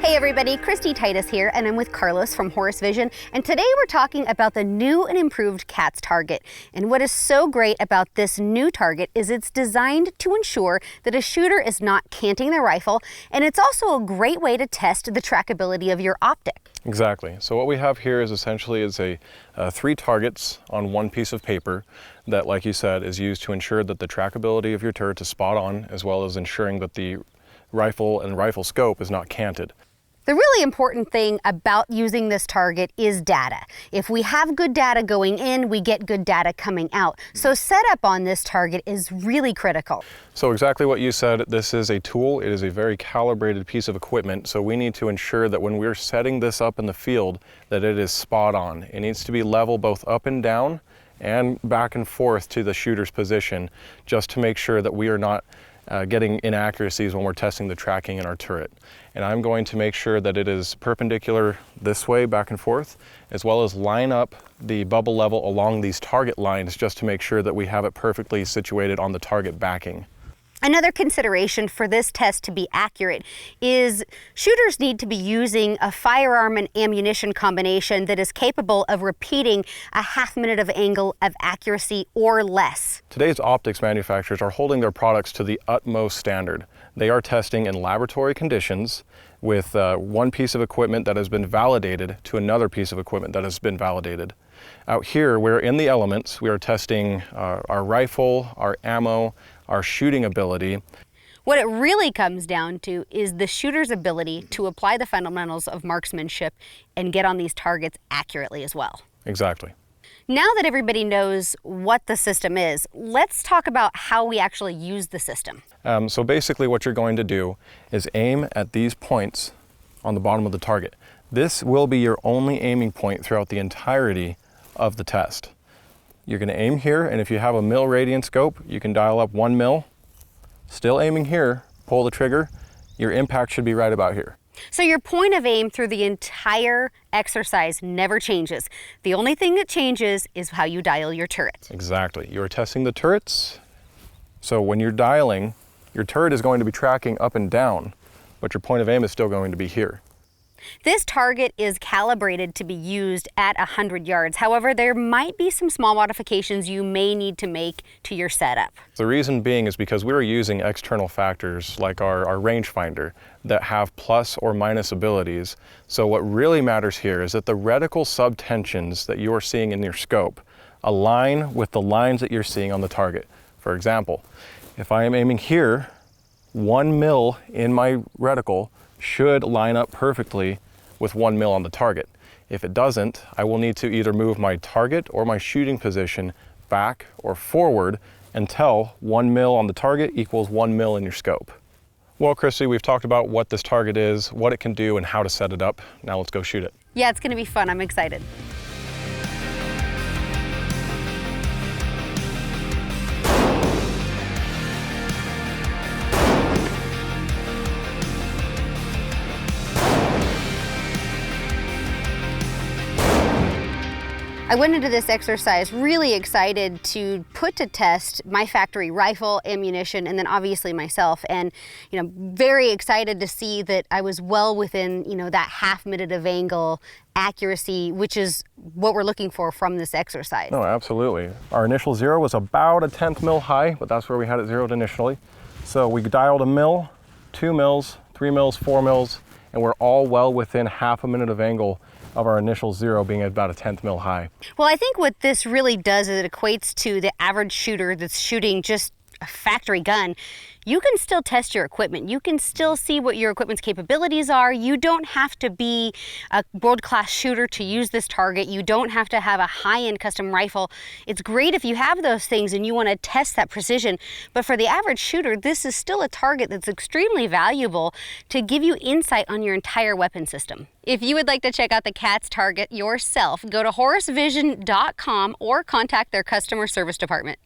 Hey everybody, Kristy Titus here, and I'm with Carlos from Horus Vision, and today we're talking about the new and improved CATS target. And what is so great about this new target is it's designed to ensure that a shooter is not canting their rifle, and it's also a great way to test the trackability of your optic. Exactly. So what we have here is essentially three targets on one piece of paper that, like you said, is used to ensure that the trackability of your turret is spot on, as well as ensuring that the rifle and rifle scope is not canted. The really important thing about using this target is data. If we have good data going in, we get good data coming out. So setup on this target is really critical. So exactly what you said, this is a tool. It is a very calibrated piece of equipment. So we need to ensure that when we're setting this up in the field, that it is spot on. It needs to be level both up and down and back and forth to the shooter's position, just to make sure that we are not getting inaccuracies when we're testing the tracking in our turret. And I'm going to make sure that it is perpendicular this way, back and forth, as well as line up the bubble level along these target lines just to make sure that we have it perfectly situated on the target backing. Another consideration for this test to be accurate is shooters need to be using a firearm and ammunition combination that is capable of repeating a half minute of angle of accuracy or less. Today's optics manufacturers are holding their products to the utmost standard. They are testing in laboratory conditions with one piece of equipment that has been validated to another piece of equipment that has been validated. Out here, we're in the elements. We are testing our rifle, our ammo, our shooting ability. What it really comes down to is the shooter's ability to apply the fundamentals of marksmanship and get on these targets accurately as well. Exactly. Now that everybody knows what the system is, let's talk about how we actually use the system. So basically what you're going to do is aim at these points on the bottom of the target. This will be your only aiming point throughout the entirety of the test. You're going to aim here, and if you have a mil radian scope, you can dial up 1 mil. Still aiming here, pull the trigger, your impact should be right about here. So your point of aim through the entire exercise never changes. The only thing that changes is how you dial your turret. Exactly. You're testing the turrets. So when you're dialing, your turret is going to be tracking up and down, but your point of aim is still going to be here. This target is calibrated to be used at 100 yards. However, there might be some small modifications you may need to make to your setup. The reason being is because we're using external factors like our rangefinder that have plus or minus abilities. So what really matters here is that the reticle subtensions that you're seeing in your scope align with the lines that you're seeing on the target. For example, if I am aiming here, 1 mil in my reticle should line up perfectly with 1 mil on the target. If it doesn't, I will need to either move my target or my shooting position back or forward until 1 mil on the target equals 1 mil in your scope. Well, Kristy, we've talked about what this target is, what it can do, and how to set it up. Now let's go shoot it. Yeah, it's gonna be fun. I'm excited. I went into this exercise really excited to put to test my factory rifle, ammunition, and then obviously myself. And, very excited to see that I was well within, that half minute of angle accuracy, which is what we're looking for from this exercise. No, absolutely. Our initial zero was about a 1/10 mil high, but that's where we had it zeroed initially. So we dialed 1 mil, 2 mils, 3 mils, 4 mils, and we're all well within half a minute of angle of our initial zero being about a 1/10 mil high. Well, I think what this really does is it equates to the average shooter that's shooting just a factory gun. You can still test your equipment. You can still see what your equipment's capabilities are. You don't have to be a world-class shooter to use this target. You don't have to have a high-end custom rifle. It's great if you have those things and you want to test that precision. But for the average shooter, this is still a target that's extremely valuable to give you insight on your entire weapon system. If you would like to check out the CATS target yourself, go to horusvision.com or contact their customer service department.